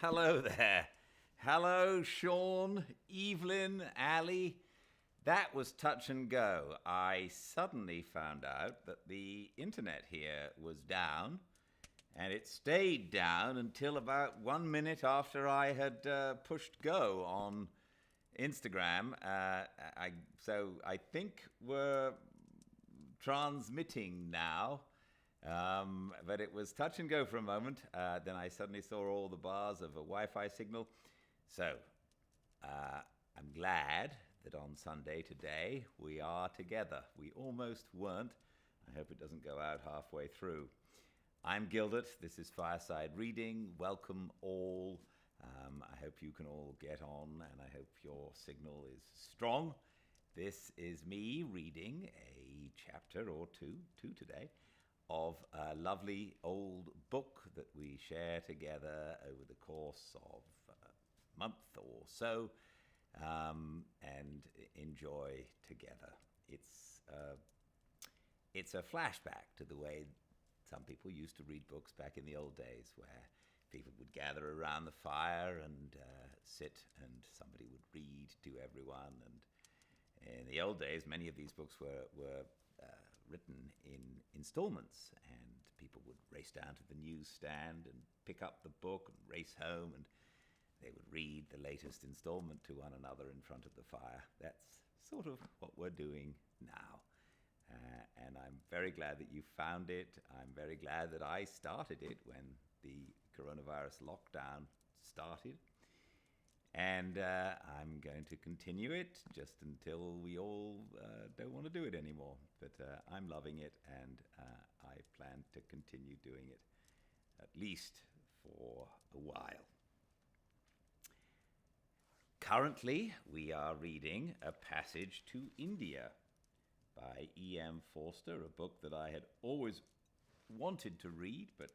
Hello there. Hello, Sean, Evelyn, Ali. That was touch and go. I suddenly found out that the internet here was down, and it stayed down until about 1 minute after I had pushed go on Instagram. So I think we're transmitting now. But it was touch and go for a moment. Then I suddenly saw all the bars of a Wi-Fi signal. So I'm glad that on Sunday today we are together. We almost weren't. I hope it doesn't go out halfway through. I'm Gildart. This is Fireside Reading. Welcome all. I hope you can all get on, and I hope your signal is strong. This is me reading a chapter or two today, of a lovely old book that we share together over the course of a month or so, and enjoy together. It's a flashback to the way some people used to read books back in the old days, where people would gather around the fire and sit, and somebody would read to everyone. And in the old days, many of these books were written in installments, and people would race down to the newsstand and pick up the book and race home, and they would read the latest installment to one another in front of the fire. That's sort of what we're doing now. And I'm very glad that you found it. I'm very glad that I started it when the coronavirus lockdown started. And I'm going to continue it just until we all don't want to do it anymore. But I'm loving it, and I plan to continue doing it, at least for a while. Currently, we are reading A Passage to India by E.M. Forster, a book that I had always wanted to read, but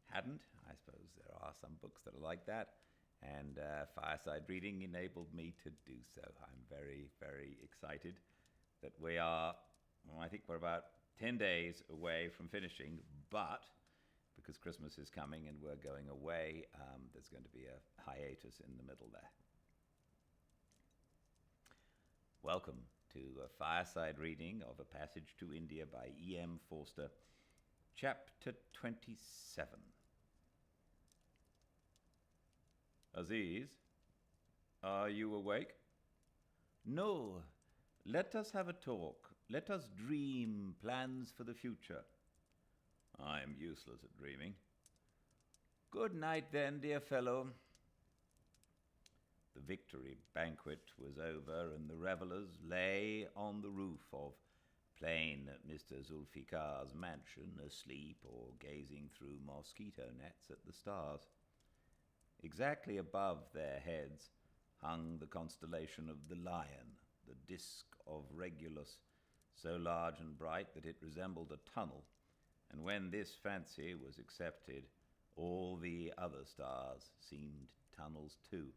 hadn't. I suppose there are some books that are like that. And Fireside Reading enabled me to do so. I'm very, very excited that we are, I think we're about 10 days away from finishing, but because Christmas is coming and we're going away, there's going to be a hiatus in the middle there. Welcome to a Fireside Reading of A Passage to India by E.M. Forster, Chapter 27. Aziz, are you awake? No. Let us have a talk. Let us dream plans for the future. I am useless at dreaming. Good night, then, dear fellow. The victory banquet was over, and the revellers lay on the roof of plain Mr. Zulfikar's mansion, asleep or gazing through mosquito nets at the stars. Exactly above their heads hung the constellation of the Lion, the disk of Regulus, so large and bright that it resembled a tunnel, and when this fancy was accepted, all the other stars seemed tunnels too.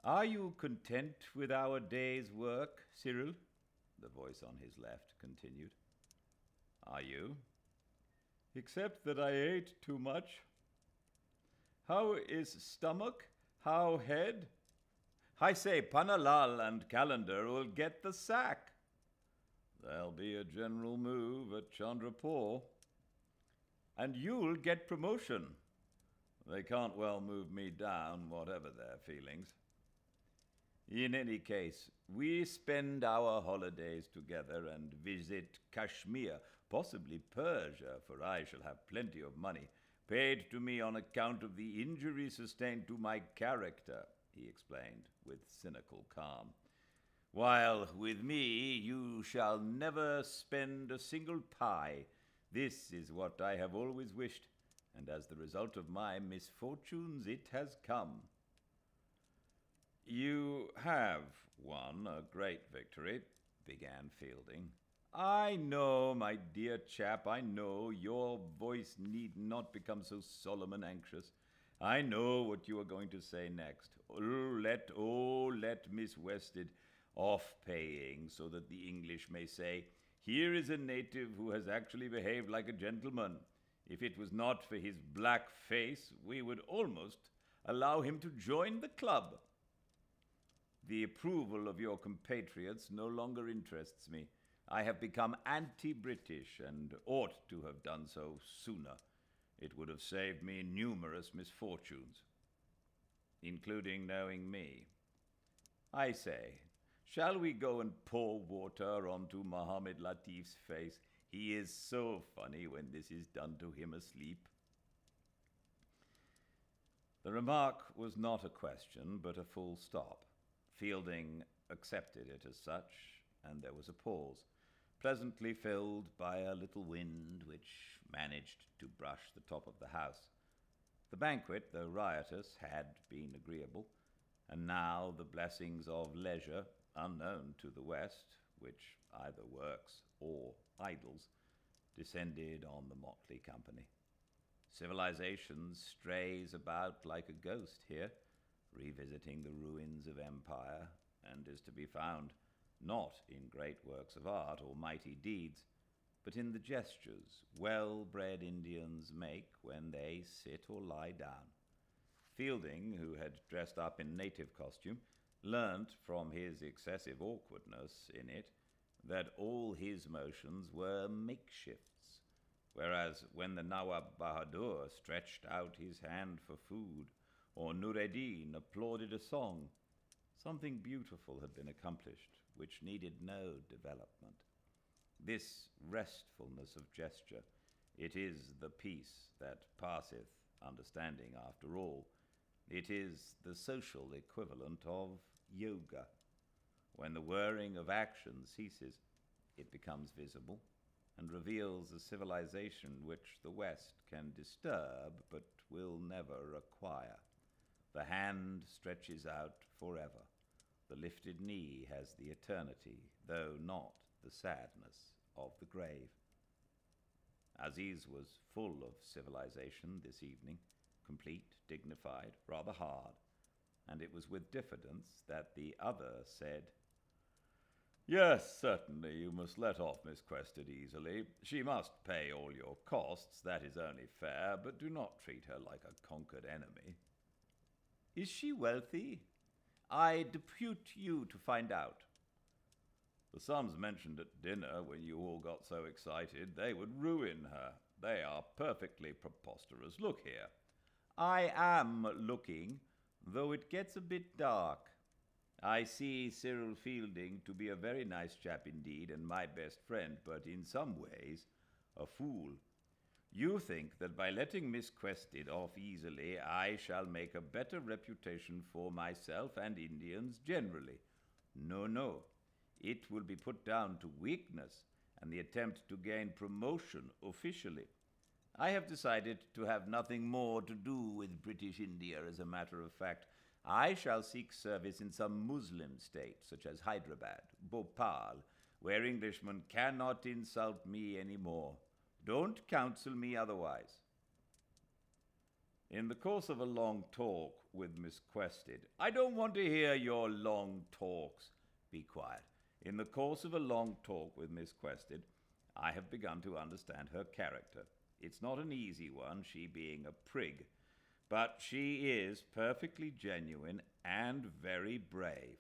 Are you content with our day's work, Cyril? The voice on his left continued. Are you? Except that I ate too much. How is stomach? How head? I say Panalal and Calendar will get the sack. There'll be a general move at Chandrapur. And you'll get promotion. They can't well move me down, whatever their feelings. In any case, we spend our holidays together and visit Kashmir, possibly Persia, for I shall have plenty of money, paid to me on account of the injury sustained to my character, he explained with cynical calm. While with me you shall never spend a single pie. This is what I have always wished, and as the result of my misfortunes it has come. You have won a great victory, began Fielding. I know, my dear chap, I know. Your voice need not become so solemn and anxious. I know what you are going to say next. Let Miss Wested off paying, so that the English may say, here is a native who has actually behaved like a gentleman. If it was not for his black face, we would almost allow him to join the club. The approval of your compatriots no longer interests me. I have become anti-British and ought to have done so sooner. It would have saved me numerous misfortunes, including knowing me. I say, shall we go and pour water onto Mohammed Latif's face? He is so funny when this is done to him asleep. The remark was not a question, but a full stop. Fielding accepted it as such, and there was a pause, pleasantly filled by a little wind which managed to brush the top of the house. The banquet, though riotous, had been agreeable, and now the blessings of leisure, unknown to the West, which either works or idles, descended on the motley company. Civilization strays about like a ghost here, revisiting the ruins of empire, and is to be found not in great works of art or mighty deeds, but in the gestures well-bred Indians make when they sit or lie down. Fielding, who had dressed up in native costume, learnt from his excessive awkwardness in it that all his motions were makeshifts, whereas when the Nawab Bahadur stretched out his hand for food, or Nureddin applauded a song, something beautiful had been accomplished, which needed no development. This restfulness of gesture, it is the peace that passeth understanding after all. It is the social equivalent of yoga. When the whirring of action ceases, it becomes visible and reveals a civilization which the West can disturb but will never acquire. The hand stretches out forever. The lifted knee has the eternity, though not the sadness of the grave. Aziz was full of civilization this evening, complete, dignified, rather hard, and it was with diffidence that the other said, "Yes, certainly, you must let off Miss Quested easily. She must pay all your costs, that is only fair, but do not treat her like a conquered enemy." "Is she wealthy? I depute you to find out." "The sums mentioned at dinner when you all got so excited, they would ruin her. They are perfectly preposterous. Look here." "I am looking, though it gets a bit dark. I see Cyril Fielding to be a very nice chap indeed, and my best friend, but in some ways a fool. You think that by letting Miss Quested off easily, I shall make a better reputation for myself and Indians generally. No, no. It will be put down to weakness and the attempt to gain promotion officially. I have decided to have nothing more to do with British India, as a matter of fact. I shall seek service in some Muslim state, such as Hyderabad, Bhopal, where Englishmen cannot insult me any more. Don't counsel me otherwise." In the course of a long talk with Miss Quested, "I don't want to hear your long talks. Be quiet. In the course of a long talk with Miss Quested, I have begun to understand her character. It's not an easy one, she being a prig, but she is perfectly genuine and very brave.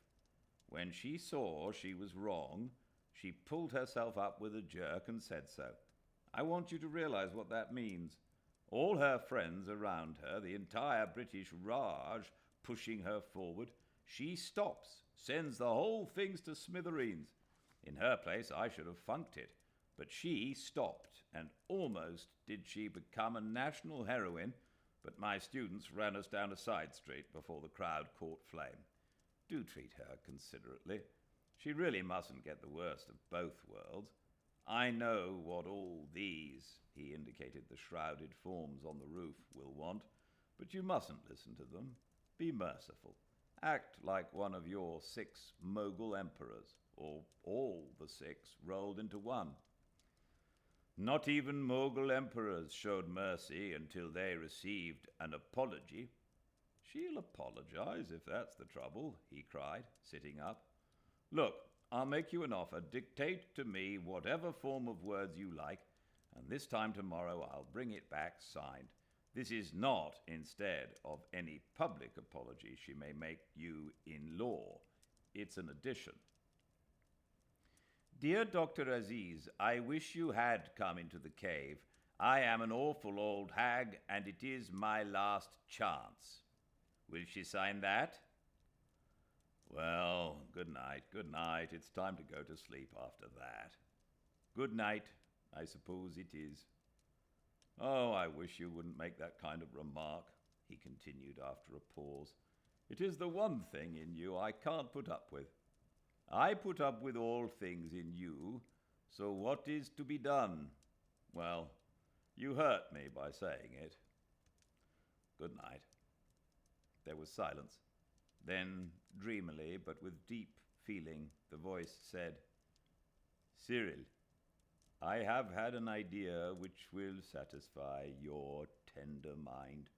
When she saw she was wrong, she pulled herself up with a jerk and said so. I want you to realize what that means. All her friends around her, the entire British Raj pushing her forward, she stops, sends the whole things to smithereens. In her place, I should have funked it. But she stopped, and almost did she become a national heroine, but my students ran us down a side street before the crowd caught flame. Do treat her considerately. She really mustn't get the worst of both worlds. I know what all these," he indicated the shrouded forms on the roof, "will want, but you mustn't listen to them. Be merciful. Act like one of your 6 Mughal emperors, or all the 6 rolled into one. Not even Mughal emperors showed mercy until they received an apology." "She'll apologize if that's the trouble," he cried, sitting up. "Look, I'll make you an offer. Dictate to me whatever form of words you like, and this time tomorrow I'll bring it back signed. This is not instead of any public apology she may make you in law. It's an addition. Dear Dr. Aziz, I wish you had come into the cave. I am an awful old hag, and it is my last chance. Will she sign that? Well, good night, good night. It's time to go to sleep after that. Good night, I suppose it is. Oh, I wish you wouldn't make that kind of remark, he continued after a pause. It is the one thing in you I can't put up with. I put up with all things in you, so what is to be done? Well, you hurt me by saying it. Good night. There was silence. Then, dreamily, but with deep feeling, the voice said, Cyril, I have had an idea which will satisfy your tender mind.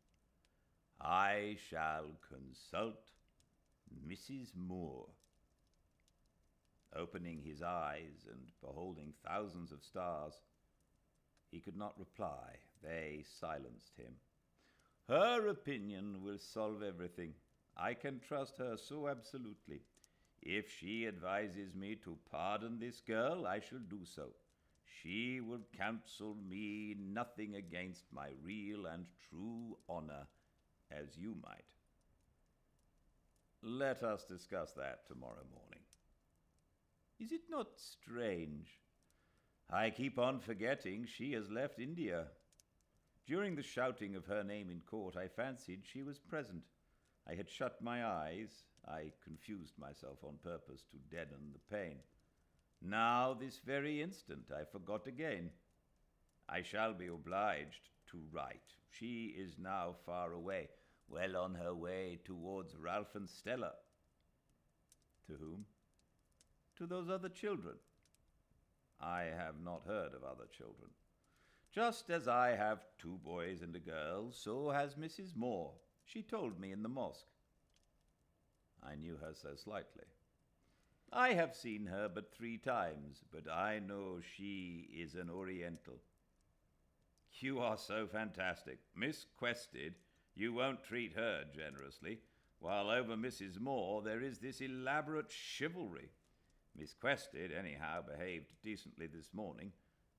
I shall consult Mrs. Moore. Opening his eyes and beholding thousands of stars, he could not reply. They silenced him. Her opinion will solve everything. I can trust her so absolutely. If she advises me to pardon this girl, I shall do so. She will counsel me nothing against my real and true honor, as you might. Let us discuss that tomorrow morning. Is it not strange? I keep on forgetting she has left India. During the shouting of her name in court, I fancied she was present. I had shut my eyes. I confused myself on purpose to deaden the pain. Now, this very instant, I forgot again. I shall be obliged to write. She is now far away, well on her way towards Ralph and Stella. To whom? To those other children. I have not heard of other children. Just as I have 2 boys and a girl, so has Mrs. Moore. She told me in the mosque. I knew her so slightly. I have seen her but 3 times, but I know she is an Oriental. You are so fantastic. Miss Quested, you won't treat her generously, while over Mrs. Moore there is this elaborate chivalry. Miss Quested, anyhow, behaved decently this morning,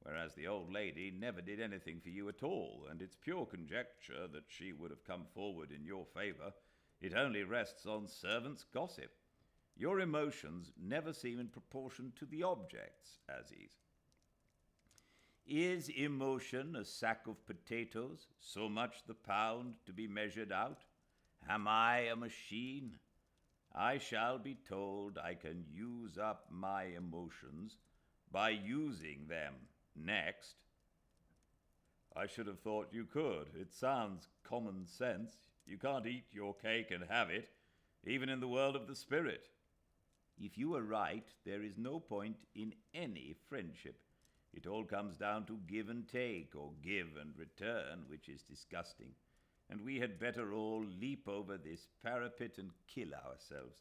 whereas the old lady never did anything for you at all, and it's pure conjecture that she would have come forward in your favor. It only rests on servants' gossip. Your emotions never seem in proportion to the objects, Aziz. Is emotion a sack of potatoes, so much the pound to be measured out? Am I a machine? I shall be told I can use up my emotions by using them next. I should have thought you could. It sounds common sense. You can't eat your cake and have it, even in the world of the spirit. If you are right, there is no point in any friendship. It all comes down to give and take, or give and return, which is disgusting. And we had better all leap over this parapet and kill ourselves.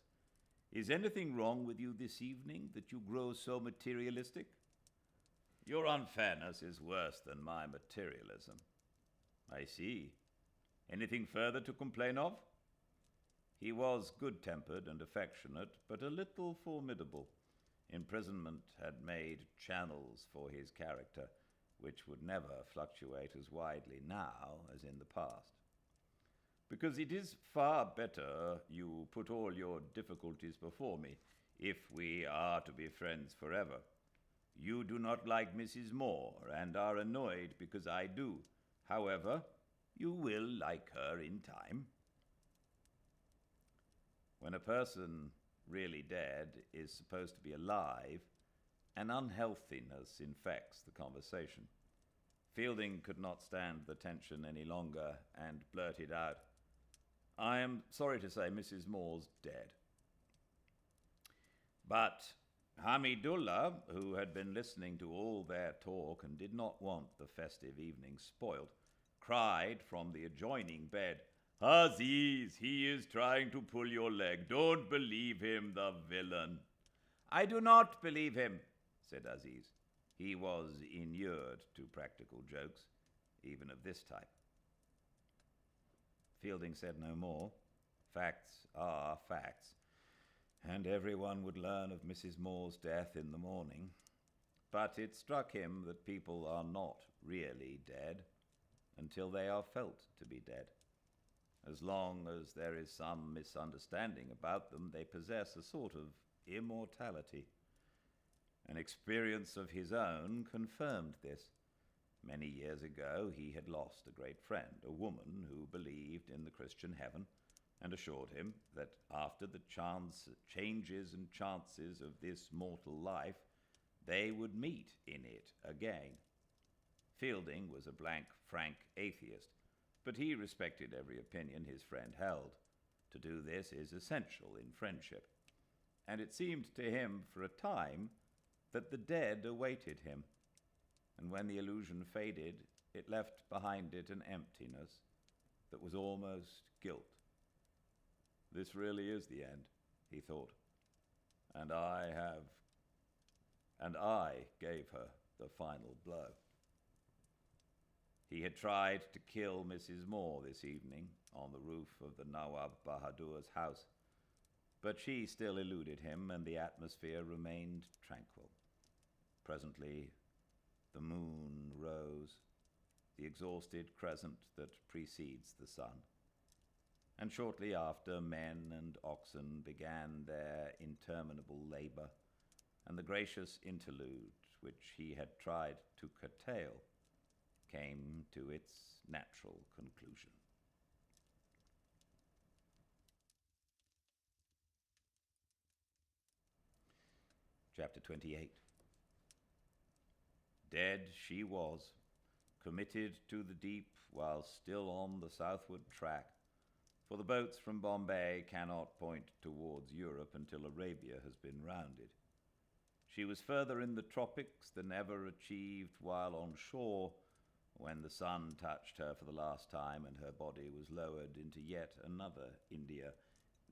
Is anything wrong with you this evening that you grow so materialistic? Your unfairness is worse than my materialism. I see. Anything further to complain of? He was good-tempered and affectionate, but a little formidable. Imprisonment had made channels for his character, which would never fluctuate as widely now as in the past. Because it is far better you put all your difficulties before me, if we are to be friends forever. You do not like Mrs. Moore, and are annoyed because I do. However, you will like her in time. When a person really dead is supposed to be alive, an unhealthiness infects the conversation. Fielding could not stand the tension any longer and blurted out, I am sorry to say Mrs. Moore's dead. But Hamidullah, who had been listening to all their talk and did not want the festive evening spoiled, cried from the adjoining bed, Aziz, he is trying to pull your leg. Don't believe him, the villain. I do not believe him, said Aziz. He was inured to practical jokes, even of this type. Fielding said no more. Facts are facts, and everyone would learn of Mrs. Moore's death in the morning. But it struck him that people are not really dead until they are felt to be dead. As long as there is some misunderstanding about them, they possess a sort of immortality. An experience of his own confirmed this. Many years ago he had lost a great friend, a woman who believed in the Christian heaven, and assured him that after the changes and chances of this mortal life, they would meet in it again. Fielding was a blank, frank atheist, but he respected every opinion his friend held. To do this is essential in friendship, and it seemed to him for a time that the dead awaited him, and when the illusion faded, it left behind it an emptiness that was almost guilt. This really is the end, he thought, and I gave her the final blow. He had tried to kill Mrs. Moore this evening on the roof of the Nawab Bahadur's house, but she still eluded him, and the atmosphere remained tranquil. Presently, the moon rose, the exhausted crescent that precedes the sun. And shortly after, men and oxen began their interminable labor, and the gracious interlude which he had tried to curtail came to its natural conclusion. Chapter 28. Dead she was, committed to the deep while still on the southward track, for the boats from Bombay cannot point towards Europe until Arabia has been rounded. She was further in the tropics than ever achieved while on shore, when the sun touched her for the last time and her body was lowered into yet another India,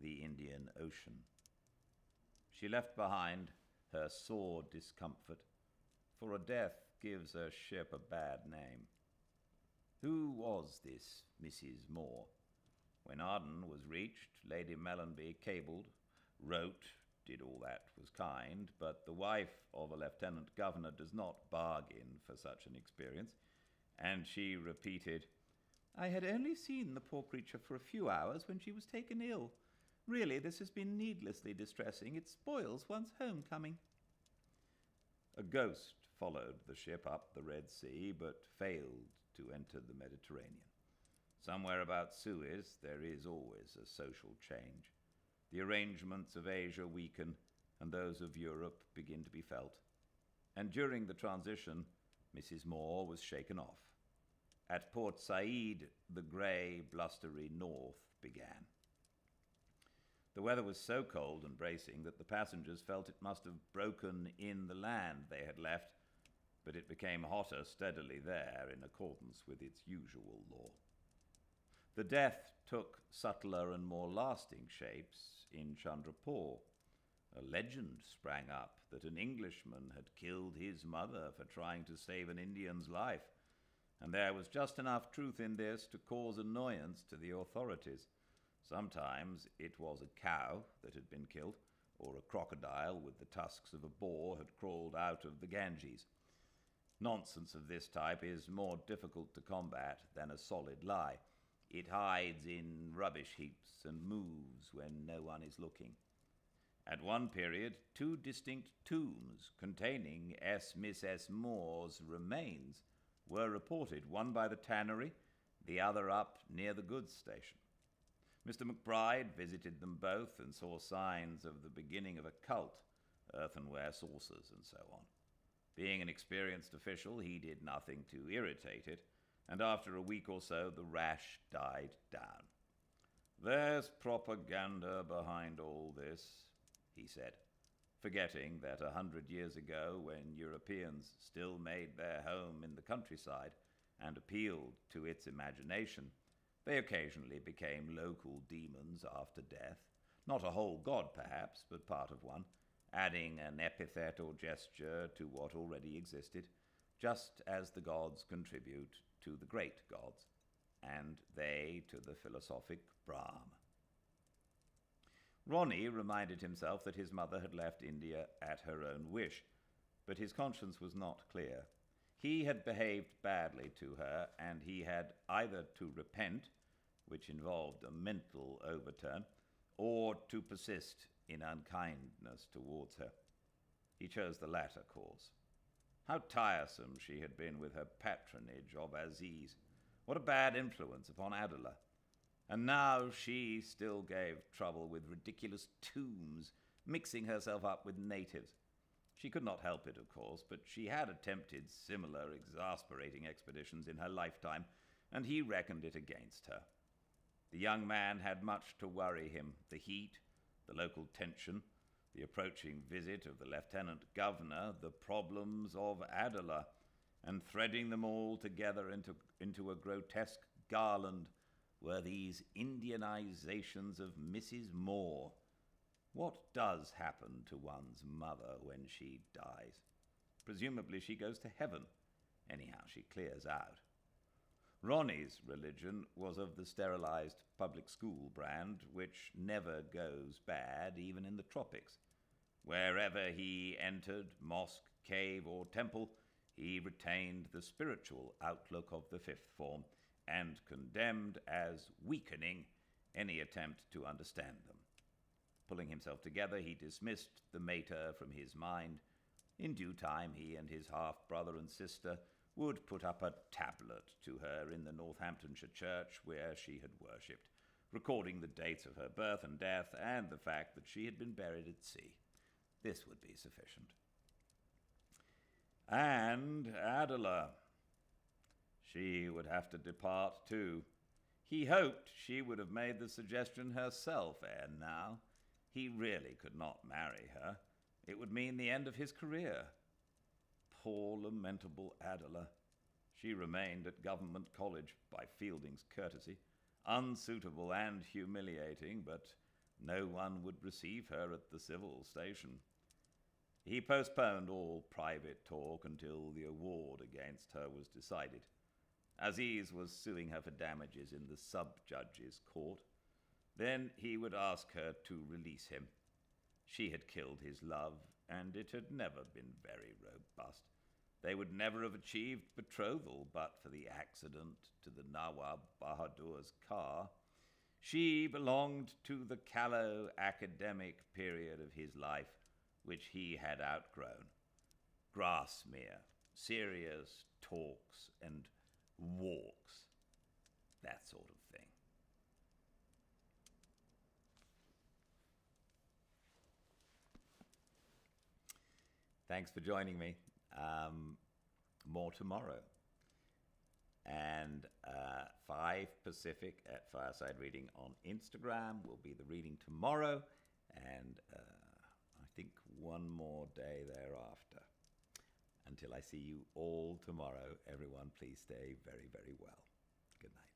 the Indian Ocean. She left behind her sore discomfort, for a death gives a ship a bad name. Who was this Mrs. Moore? When Arden was reached, Lady Mellanby cabled, wrote, did all that was kind, but the wife of a lieutenant governor does not bargain for such an experience, and she repeated, I had only seen the poor creature for a few hours when she was taken ill. Really, this has been needlessly distressing. It spoils one's homecoming. A ghost followed the ship up the Red Sea, but failed to enter the Mediterranean. Somewhere about Suez there is always a social change. The arrangements of Asia weaken, and those of Europe begin to be felt. And during the transition, Mrs. Moore was shaken off. At Port Said, the grey, blustery north began. The weather was so cold and bracing that the passengers felt it must have broken in the land they had left, but it became hotter steadily there in accordance with its usual law. The death took subtler and more lasting shapes in Chandrapur. A legend sprang up that an Englishman had killed his mother for trying to save an Indian's life, and there was just enough truth in this to cause annoyance to the authorities. Sometimes it was a cow that had been killed, or a crocodile with the tusks of a boar had crawled out of the Ganges. Nonsense of this type is more difficult to combat than a solid lie. It hides in rubbish heaps and moves when no one is looking. At one period, 2 distinct tombs containing Miss S. Moore's remains were reported, one by the tannery, the other up near the goods station. Mr. McBride visited them both and saw signs of the beginning of a cult, earthenware saucers and so on. Being an experienced official, he did nothing to irritate it, and after a week or so the rash died down. There's propaganda behind all this, he said, forgetting that 100 years ago, when Europeans still made their home in the countryside and appealed to its imagination, they occasionally became local demons after death, not a whole god perhaps, but part of one, adding an epithet or gesture to what already existed, just as the gods contribute to the great gods, and they to the philosophic Brahm. Ronnie reminded himself that his mother had left India at her own wish, but his conscience was not clear. He had behaved badly to her, and he had either to repent, which involved a mental overturn, or to persist in unkindness towards her. He chose the latter course. How tiresome she had been with her patronage of Aziz. What a bad influence upon Adela. And now she still gave trouble with ridiculous tombs, mixing herself up with natives. She could not help it, of course, but she had attempted similar exasperating expeditions in her lifetime, and he reckoned it against her. The young man had much to worry him: the heat, the local tension, the approaching visit of the lieutenant governor, the problems of Adela, and threading them all together into a grotesque garland were these Indianizations of Mrs. Moore. What does happen to one's mother when she dies? Presumably she goes to heaven. Anyhow, she clears out. Ronnie's religion was of the sterilized public school brand, which never goes bad, even in the tropics. Wherever he entered, mosque, cave, or temple, he retained the spiritual outlook of the fifth form, and condemned as weakening any attempt to understand them. Pulling himself together, he dismissed the mater from his mind. In due time, he and his half-brother and sister would put up a tablet to her in the Northamptonshire church where she had worshipped, recording the dates of her birth and death and the fact that she had been buried at sea. This would be sufficient. And Adela. She would have to depart too. He hoped she would have made the suggestion herself ere now. He really could not marry her. It would mean the end of his career. Poor, lamentable Adela. She remained at Government College by Fielding's courtesy, unsuitable and humiliating, but no one would receive her at the civil station. He postponed all private talk until the award against her was decided. Aziz was suing her for damages in the sub-judge's court. Then he would ask her to release him. She had killed his love, and it had never been very robust. They would never have achieved betrothal but for the accident to the Nawab Bahadur's car. She belonged to the callow academic period of his life, which he had outgrown. Grassmere, serious talks and walks, that sort of thing. Thanks for joining me. More tomorrow. And 5 Pacific at Fireside Reading on Instagram will be the reading tomorrow, and I think one more day thereafter. Until I see you all tomorrow, everyone, please stay very, very well. Good night.